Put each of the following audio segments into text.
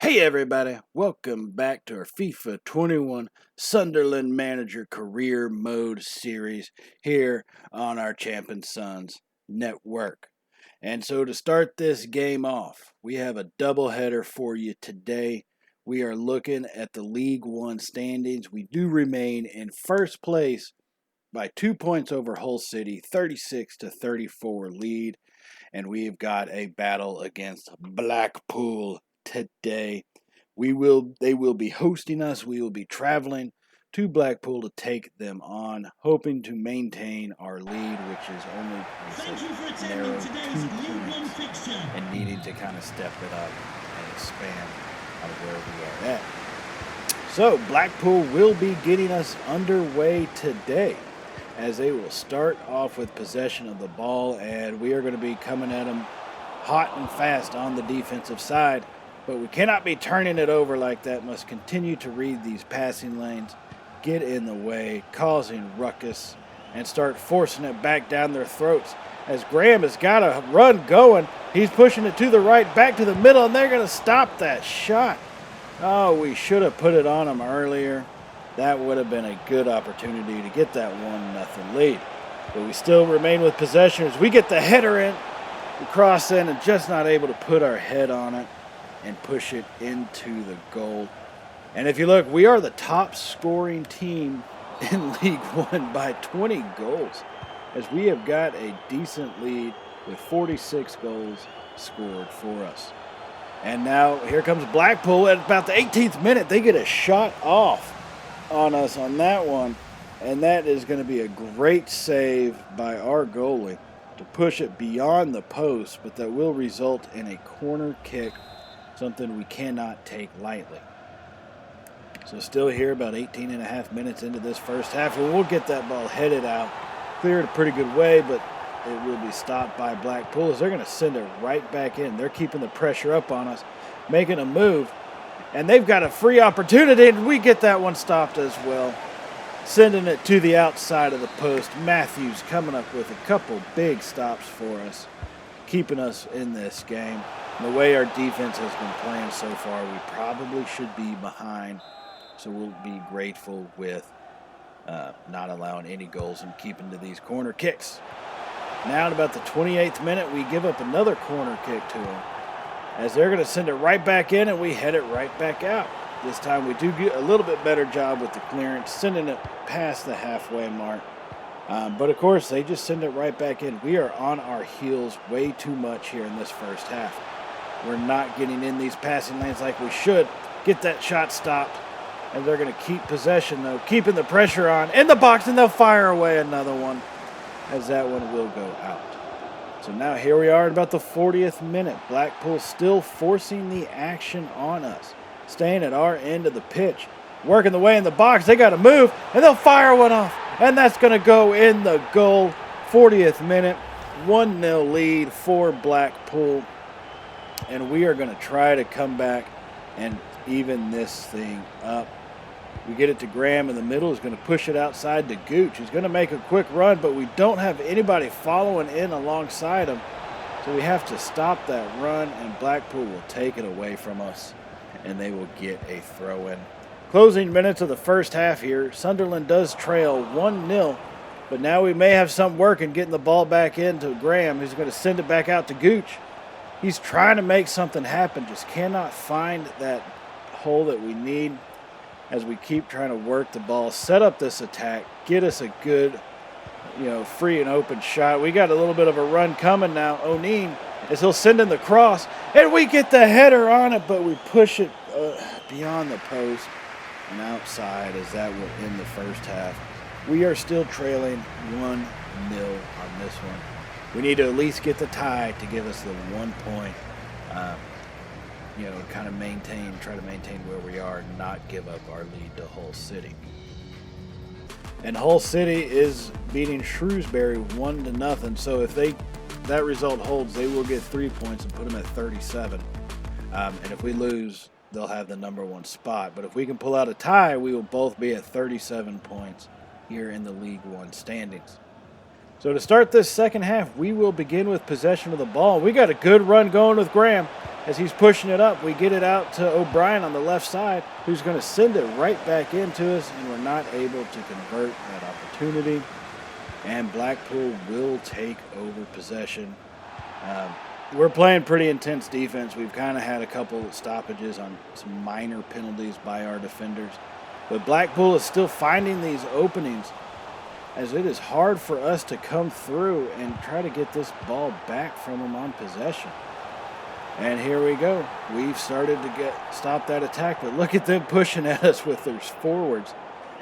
Hey everybody, welcome back to our FIFA 21 Sunderland Manager Career Mode series here on our Champion Sons network. And so to start this game off, we have a doubleheader for you today. We are looking at the League One standings. We do remain in first place by 2 points over Hull City, 36-34 lead. And we've got a battle against Blackpool today. They will be hosting us. We will be traveling to Blackpool to take them on, hoping to maintain our lead, which is only a narrow 2 points, and needing to kind of step it up and expand on where we are at. So Blackpool will be getting us underway today, as they will start off with possession of the ball, and we are going to be coming at them hot and fast on the defensive side. But we cannot be turning it over like that. Must continue to read these passing lanes, get in the way, causing ruckus, and start forcing it back down their throats. As Graham has got a run going, he's pushing it to the right, back to the middle, and they're going to stop that shot. Oh, we should have put it on them earlier. That would have been a good opportunity to get that 1-0 lead. But we still remain with possession as we get the header in, we cross in, and just not able to put our head on it and push it into the goal. And if you look, we are the top scoring team in League One by 20 goals, as we have got a decent lead with 46 goals scored for us. And now here comes Blackpool at about the 18th minute. They get a shot off on us on that one, and that is going to be a great save by our goalie to push it beyond the post, but that will result in a corner kick, something we cannot take lightly. So still here about 18 and a half minutes into this first half, and we'll get that ball headed out, cleared a pretty good way, but it will be stopped by Blackpool as they're going to send it right back in. They're keeping the pressure up on us, making a move, and they've got a free opportunity, and we get that one stopped as well, sending it to the outside of the post. Matthews coming up with a couple big stops for us, keeping us in this game. And the way our defense has been playing so far, we probably should be behind, so we'll be grateful with not allowing any goals and keeping to these corner kicks. Now at about the 28th minute, we give up another corner kick to them, as they're going to send it right back in, and we head it right back out. This time we do get a little bit better job with the clearance, sending it past the halfway mark. But of course, they just send it right back in. We are on our heels way too much here in this first half. We're not getting in these passing lanes like we should. Get that shot stopped, and they're going to keep possession, though, keeping the pressure on in the box, and they'll fire away another one, as that one will go out. So now here we are at about the 40th minute. Blackpool still forcing the action on us, staying at our end of the pitch, working the way in the box. They got to move, and they'll fire one off, and that's going to go in the goal. 40th minute, 1-0 lead for Blackpool, and we are going to try to come back and even this thing up. We get it to Graham in the middle. He's going to push it outside to Gooch. He's going to make a quick run, but we don't have anybody following in alongside him, so we have to stop that run, and Blackpool will take it away from us, and they will get a throw-in. Closing minutes of the first half here. Sunderland does trail 1-0, but now we may have some work in getting the ball back into Graham, who's going to send it back out to Gooch. He's trying to make something happen, just cannot find that hole that we need, as we keep trying to work the ball, set up this attack, get us a good, free and open shot. We got a little bit of a run coming now. O'Neill, as he'll send in the cross, and we get the header on it, but we push it beyond the post and outside, as that will end the first half. We are still trailing 1-0 on this one. We need to at least get the tie to give us the 1 point, kind of try to maintain where we are and not give up our lead to Hull City. And Hull City is beating Shrewsbury 1-0, so if that result holds, they will get 3 points and put them at 37. And if we lose, they'll have the number 1 spot. But if we can pull out a tie, we will both be at 37 points here in the League One standings. So to start this second half, we will begin with possession of the ball. We got a good run going with Graham. As he's pushing it up, we get it out to O'Brien on the left side, who's going to send it right back into us, and we're not able to convert that opportunity. And Blackpool will take over possession. We're playing pretty intense defense. We've kind of had a couple stoppages on some minor penalties by our defenders. But Blackpool is still finding these openings, as it is hard for us to come through and try to get this ball back from them on possession. And here we go. We've started to stop that attack, but look at them pushing at us with their forwards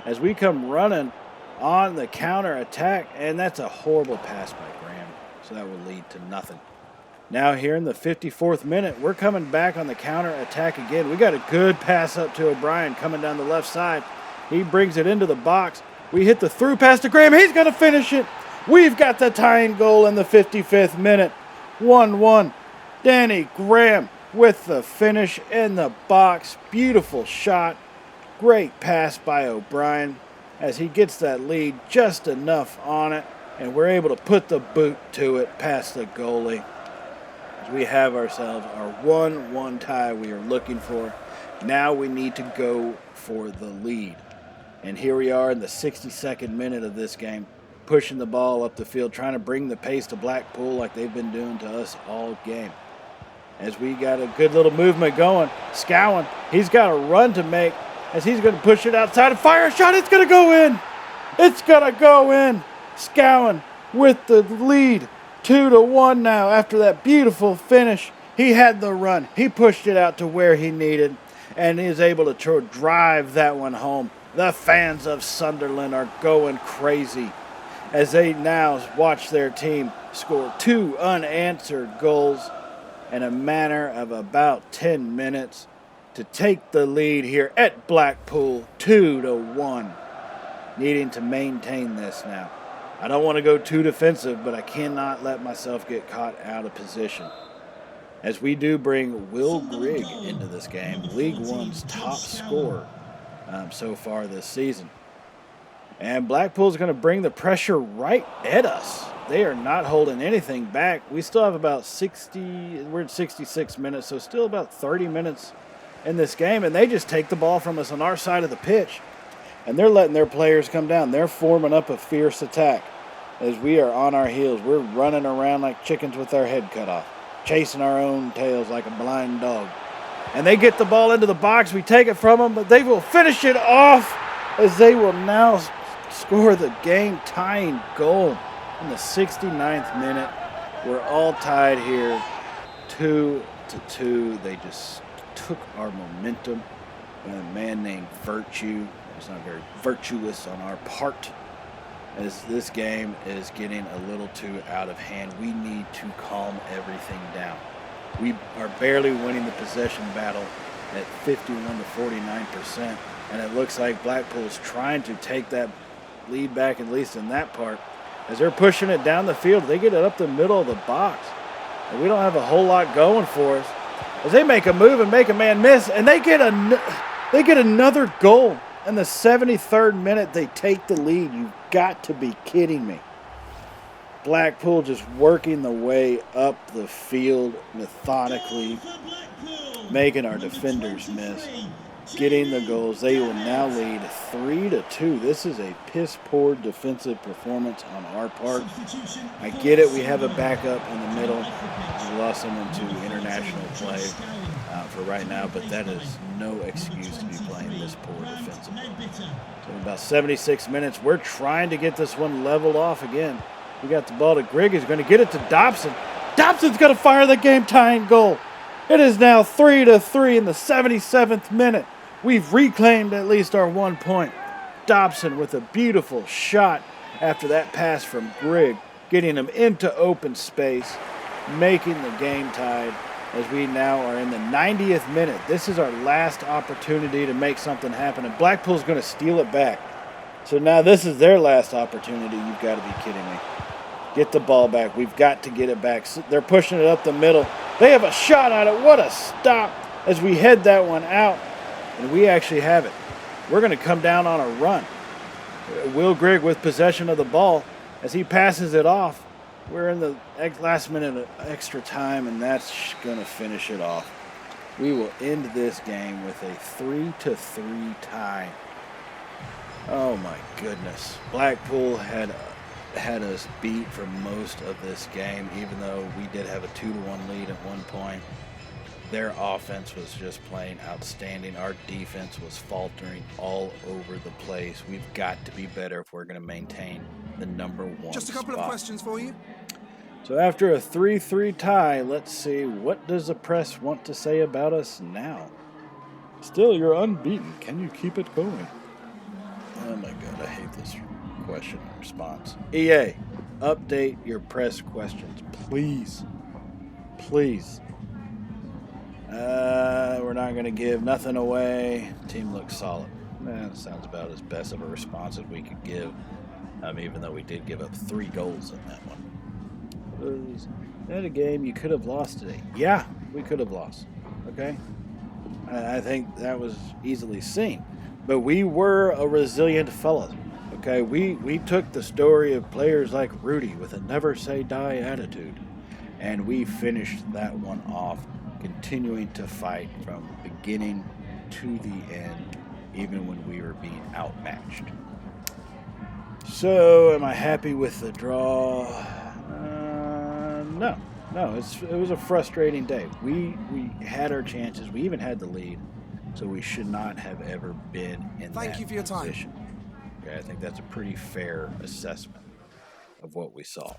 as we come running on the counter attack, and that's a horrible pass by Graham, so that will lead to nothing. Now here in the 54th minute, we're coming back on the counter attack again. We got a good pass up to O'Brien coming down the left side. He brings it into the box. We hit the through pass to Graham. He's going to finish it. We've got the tying goal in the 55th minute. 1-1. Danny Graham with the finish in the box. Beautiful shot. Great pass by O'Brien as he gets that lead just enough on it, and we're able to put the boot to it past the goalie. As we have ourselves our 1-1 tie we are looking for. Now we need to go for the lead. And here we are in the 62nd minute of this game, pushing the ball up the field, trying to bring the pace to Blackpool like they've been doing to us all game. As we got a good little movement going, Scowen, he's got a run to make as he's going to push it outside and fire a shot. It's going to go in. It's going to go in. Scowen with the lead, 2-1 now after that beautiful finish. He had the run. He pushed it out to where he needed and is able to drive that one home. The fans of Sunderland are going crazy as they now watch their team score 2 unanswered goals in a matter of about 10 minutes to take the lead here at Blackpool, 2-1. Needing to maintain this now. I don't want to go too defensive, but I cannot let myself get caught out of position. As we do bring Will Grigg into this game, League One's top scorer so far this season. And Blackpool's going to bring the pressure right at us. They are not holding anything back. We still have about we're at 66 minutes, so still about 30 minutes in this game, and they just take the ball from us on our side of the pitch. And they're letting their players come down. They're forming up a fierce attack as we are on our heels. We're running around like chickens with our head cut off, chasing our own tails like a blind dog. And they get the ball into the box. We take it from them, but they will finish it off as they will now score the game-tying goal in the 69th minute. We're all tied here, 2-2. They just took our momentum. And a man named Virtue, it's not very virtuous on our part, as this game is getting a little too out of hand. We need to calm everything down. We are barely winning the possession battle at 51 to 49%, and it looks like Blackpool's trying to take that lead back, at least in that part. As they're pushing it down the field, they get it up the middle of the box. And we don't have a whole lot going for us. As they make a move and make a man miss, and they get another goal. In the 73rd minute, they take the lead. You've got to be kidding me. Blackpool just working the way up the field methodically, making our defenders miss, getting the goals. They will now lead 3-2. This is a piss-poor defensive performance on our part. I get it. We have a backup in the middle. We lost him into international play for right now, but that is no excuse to be playing this poor defensively. So in about 76 minutes, we're trying to get this one leveled off again. We got the ball to Grigg. He's going to get it to Dobson. Dobson's going to fire the game-tying goal. It is now 3-3 in the 77th minute. We've reclaimed at least our 1 point. Dobson with a beautiful shot after that pass from Grigg, getting him into open space, making the game tied as we now are in the 90th minute. This is our last opportunity to make something happen, and Blackpool's going to steal it back. So now this is their last opportunity. You've got to be kidding me. Get the ball back. We've got to get it back. They're pushing it up the middle. They have a shot at it. What a stop as we head that one out. And we actually have it. We're going to come down on a run. Will Grigg with possession of the ball as he passes it off. We're in the last minute of extra time, and that's going to finish it off. we will end this game with a 3-3 tie. Oh my goodness. Blackpool had us beat for most of this game, even though we did have a 2-1 lead at one point. Their offense was just playing outstanding. Our defense was faltering all over the place. We've got to be better if we're going to maintain the #1 Just a couple of questions for you. So after a 3-3 tie, let's see, what does the press want to say about us now? Still, you're unbeaten. Can you keep it going? Oh my God, I hate this question and response. EA, update your press questions, please. Please. We're not going to give nothing away. Team looks solid. That sounds about as best of a response as we could give, even though we did give up 3 goals in that one. Was that a game you could have lost today? Yeah, we could have lost. Okay? I think that was easily seen. But we were a resilient fella. Okay? We took the story of players like Rudy with a never say die attitude, and we finished that one off, continuing to fight from beginning to the end, even when we were being outmatched. So, am I happy with the draw? No. It was a frustrating day. We had our chances. We even had the lead, so we should not have ever been in that position. Thank you for your time. Okay, I think that's a pretty fair assessment of what we saw.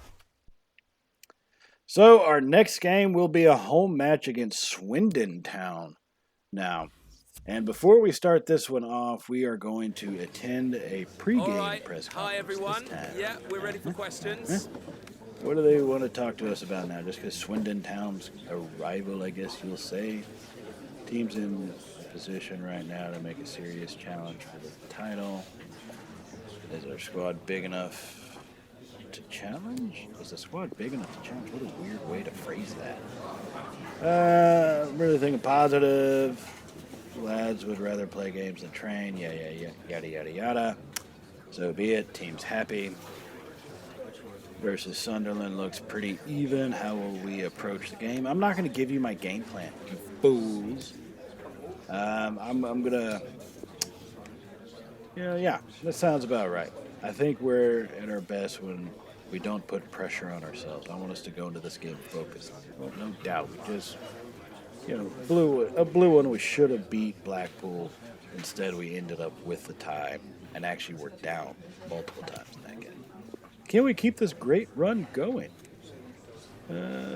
So our next game will be a home match against Swindon Town now. And before we start this one off, we are going to attend a pregame press conference. Hi, everyone. Yeah, we're ready for questions. What do they want to talk to us about now? Just because Swindon Town's a rival, I guess you'll say. Team's in a position right now to make a serious challenge for the title. Is our squad big enough to challenge? Is the squad big enough to challenge? What a weird way to phrase that. Really thinking positive. Lads would rather play games than train. Yeah, yada, yada, yada. So be it. Team's happy. Versus Sunderland looks pretty even. How will we approach the game? I'm not going to give you my game plan, you fools. I'm going to... Yeah, that sounds about right. I think we're at our best when we don't put pressure on ourselves. I want us to go into this game focused. Well, no doubt. We just, blew one. We should have beat Blackpool. Instead, we ended up with the tie and actually were down multiple times in that game. Can we keep this great run going?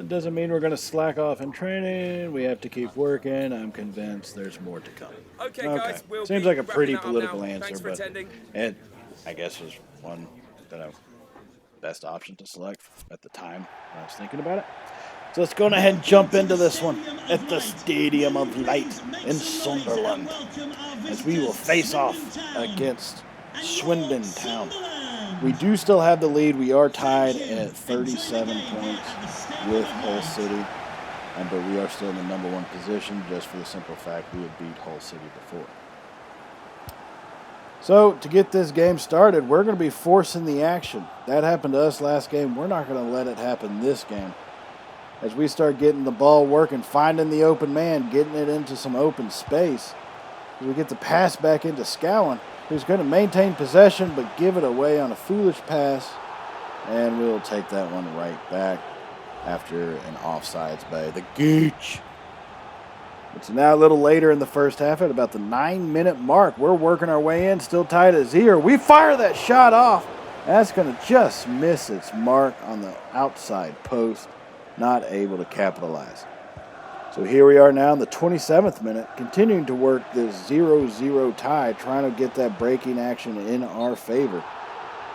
Doesn't mean we're going to slack off in training. We have to keep working. I'm convinced there's more to come. Okay. Guys, we'll seems like a pretty political now. answer, Thanks for but attending. it, I guess, was one best option to select at the time when I was thinking about it. So let's go ahead and jump into this one at the Stadium of Light in Sunderland, as we will face off against Swindon Town. We do still have the lead. We are tied at 37 points with Hull City, but we are still in the #1 position just for the simple fact we had beat Hull City before. So to get this game started, we're going to be forcing the action. That happened to us last game. We're not going to let it happen this game. As we start getting the ball working, finding the open man, getting it into some open space, we get the pass back into Scowen, who's going to maintain possession but give it away on a foolish pass, and we'll take that one right back after an offsides by the Gooch. It's now a little later in the first half at about the 9-minute mark. We're working our way in, still tied at 0. We fire that shot off. That's going to just miss its mark on the outside post, not able to capitalize. So here we are now in the 27th minute, continuing to work this 0-0 tie, trying to get that breaking action in our favor.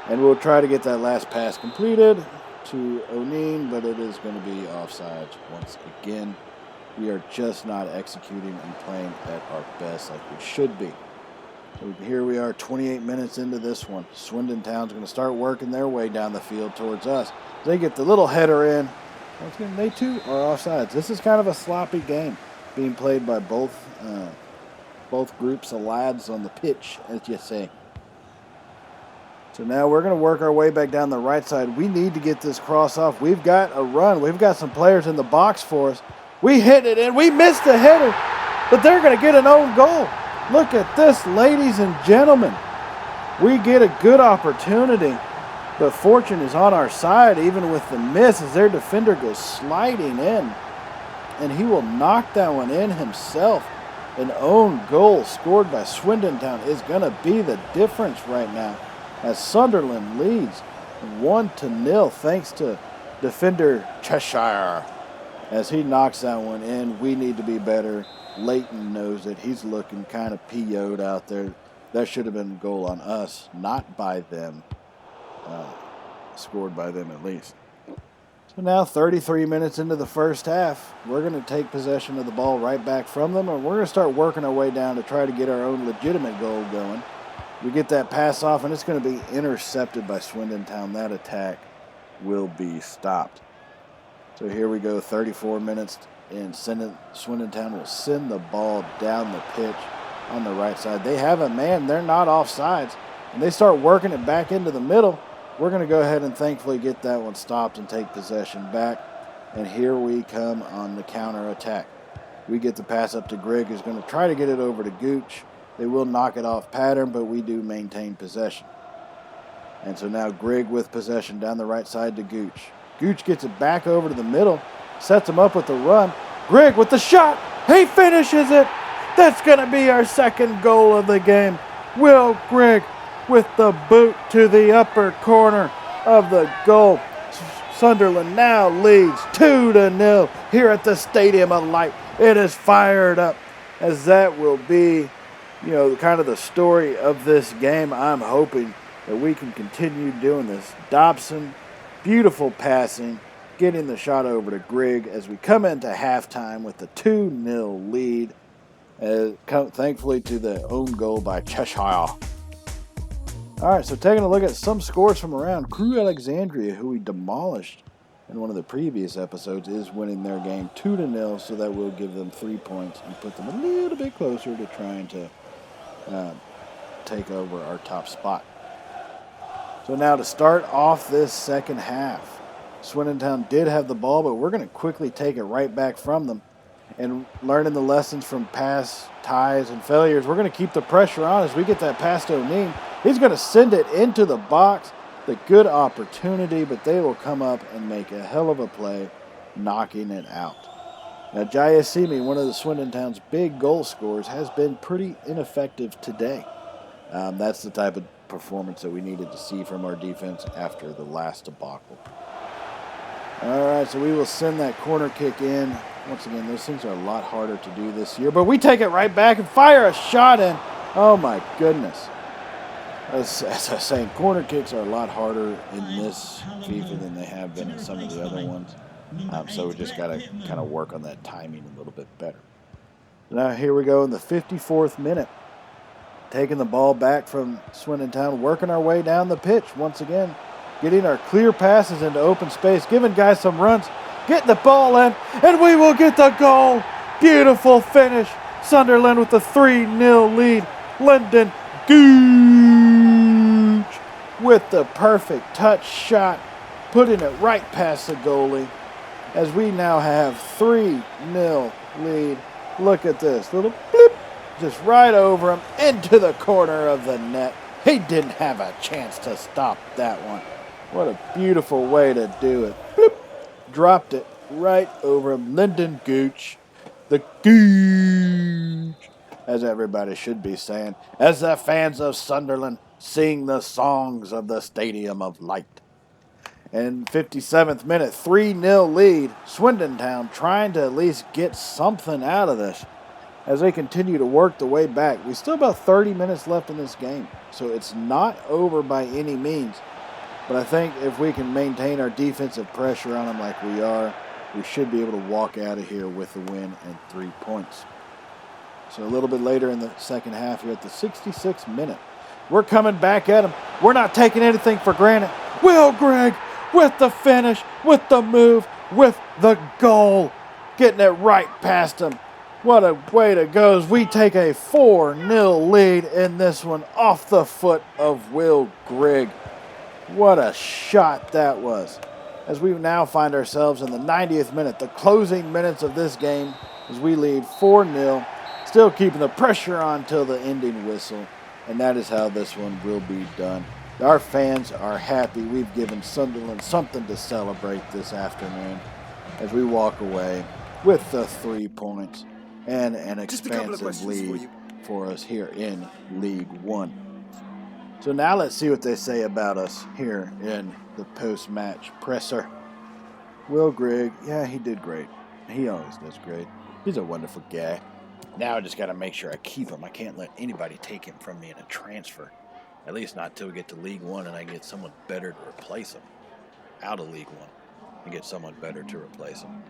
And we'll try to get that last pass completed to O'Neill, but it is going to be offsides once again. We are just not executing and playing at our best like we should be. So here we are 28 minutes into this one. Swindon Town's going to start working their way down the field towards us. They get the little header in. They too are offsides. This is kind of a sloppy game being played by both groups of lads on the pitch, as you say. So now we're going to work our way back down the right side. We need to get this cross off. We've got a run. We've got some players in the box for us. We hit it and we missed the header. but they're going to get an own goal. Look at this, ladies and gentlemen. We get a good opportunity, but fortune is on our side, even with the miss, as their defender goes sliding in, and he will knock that one in himself. An own goal scored by Swindon Town is going to be the difference right now, as Sunderland leads 1-0 thanks to defender Cheshire. As he knocks that one in, we need to be better. Leighton knows it. He's looking kind of PO'd out there. That should have been a goal on us, not by them. Scored by them at least. So now 33 minutes into the first half, we're going to take possession of the ball right back from them, and we're going to start working our way down to try to get our own legitimate goal going. We get that pass off, and it's going to be intercepted by Swindon Town. That attack will be stopped. So here we go, 34 minutes, and Swindon Town will send the ball down the pitch on the right side. They have a man. They're not offsides, and they start working it back into the middle. We're going to go ahead and thankfully get that one stopped and take possession back. And here we come on the counter attack. We get the pass up to Grigg, who's going to try to get it over to Gooch. They will knock it off pattern, but we do maintain possession. And so now Grigg with possession down the right side to Gooch. Gooch gets it back over to the middle, sets him up with the run. Grigg with the shot. He finishes it. That's going to be our second goal of the game. Will Grigg with the boot to the upper corner of the goal. Sunderland now leads 2-0 here at the Stadium of Light. It is fired up, as that will be, kind of the story of this game. I'm hoping that we can continue doing this. Dobson, beautiful passing, getting the shot over to Grigg as we come into halftime with the 2-0 lead, thankfully to the own goal by Cheshire. All right, so taking a look at some scores from around, Crew Alexandria, who we demolished in one of the previous episodes, is winning their game 2-0, so that will give them 3 points and put them a little bit closer to trying to take over our top spot. So now to start off this second half, Swindon Town did have the ball, but we're going to quickly take it right back from them. And learning the lessons from past ties and failures, we're going to keep the pressure on as we get that pass to O'Neill. He's going to send it into the box. The good opportunity, but they will come up and make a hell of a play, knocking it out. Now, Jayasimi, one of the Swindon Town's big goal scorers, has been pretty ineffective today. That's the type of performance that we needed to see from our defense after the last debacle. All right, so we will send that corner kick in. Once again, those things are a lot harder to do this year, but we take it right back and fire a shot in. Oh, my goodness. As I was saying, corner kicks are a lot harder in this FIFA than they have been in some of the other ones. So we just got to kind of work on that timing a little bit better. Now here we go in the 54th minute. Taking the ball back from Swindon Town, working our way down the pitch once again. Getting our clear passes into open space, giving guys some runs, getting the ball in, and we will get the goal. Beautiful finish. Sunderland with the 3-0 lead. Lyndon Gooch with the perfect touch shot, putting it right past the goalie, as we now have 3-0 lead. Look at this, little blip, just right over him into the corner of the net. He didn't have a chance to stop that one. What a beautiful way to do it. Bloop, dropped it right over him. Lyndon Gooch, the Gooch, as everybody should be saying, as the fans of Sunderland sing the songs of the Stadium of Light. And 57th minute, 3-0 lead. Swindon Town trying to at least get something out of this as they continue to work the way back. We still about 30 minutes left in this game, so it's not over by any means. But I think if we can maintain our defensive pressure on them like we are, we should be able to walk out of here with a win and 3 points. So a little bit later in the second half, here at the 66th minute, we're coming back at them. We're not taking anything for granted. Will Grigg with the finish, with the move, with the goal, getting it right past him. What a way to go as we take a 4-0 lead in this one off the foot of Will Grigg. What a shot that was. As we now find ourselves in the 90th minute, the closing minutes of this game, as we lead 4-0. Still keeping the pressure on till the ending whistle. And that is how this one will be done. Our fans are happy. We've given Sunderland something to celebrate this afternoon as we walk away with the 3 points and an expansive lead for us here in League One. So now let's see what they say about us here in the post-match presser. Will Grigg, yeah, he did great. He always does great. He's a wonderful guy. Now I just got to make sure I keep him. I can't let anybody take him from me in a transfer. At least not till we get to League One and I get someone better to replace him. Out of League One and get someone better to replace him.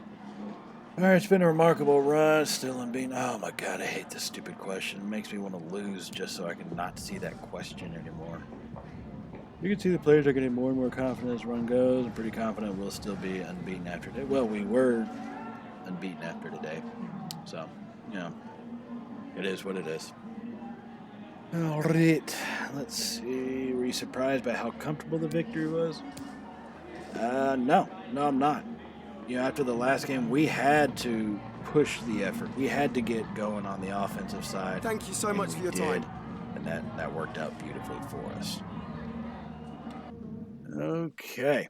All right, it's been a remarkable run. Still unbeaten. Oh, my God, I hate this stupid question. It makes me want to lose just so I can not see that question anymore. You can see the players are getting more and more confident as run goes. I'm pretty confident we'll still be unbeaten after today. Well, we were unbeaten after today. So, you know, it is what it is. All right, let's see. Were you surprised by how comfortable the victory was? No, I'm not. You know, after the last game, we had to push the effort. We had to get going on the offensive side. Thank you so much for your time. And that worked out beautifully for us. Okay.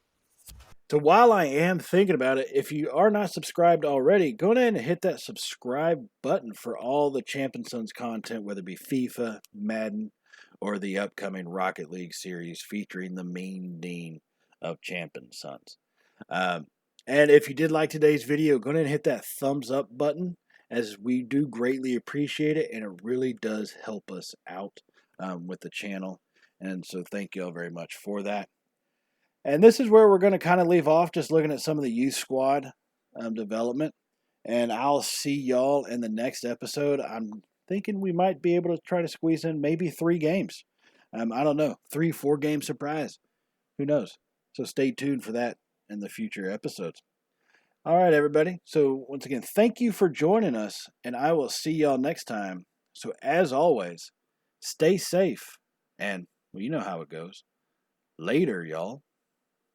So while I am thinking about it, if you are not subscribed already, go ahead and hit that subscribe button for all the Champion Sons content, whether it be FIFA, Madden, or the upcoming Rocket League series featuring the Mean Dean of Champion Sons. And if you did like today's video, go ahead and hit that thumbs up button, as we do greatly appreciate it, and it really does help us out with the channel. And so thank you all very much for that. And this is where we're going to kind of leave off, just looking at some of the youth squad development. And I'll see y'all in the next episode. I'm thinking we might be able to try to squeeze in maybe 3 games. I don't know, 3-4 game surprise. Who knows? So stay tuned for that in the future episodes. All right, everybody. So once again, thank you for joining us, and I will see y'all next time. So as always, stay safe, and well, you know how it goes. Later, y'all.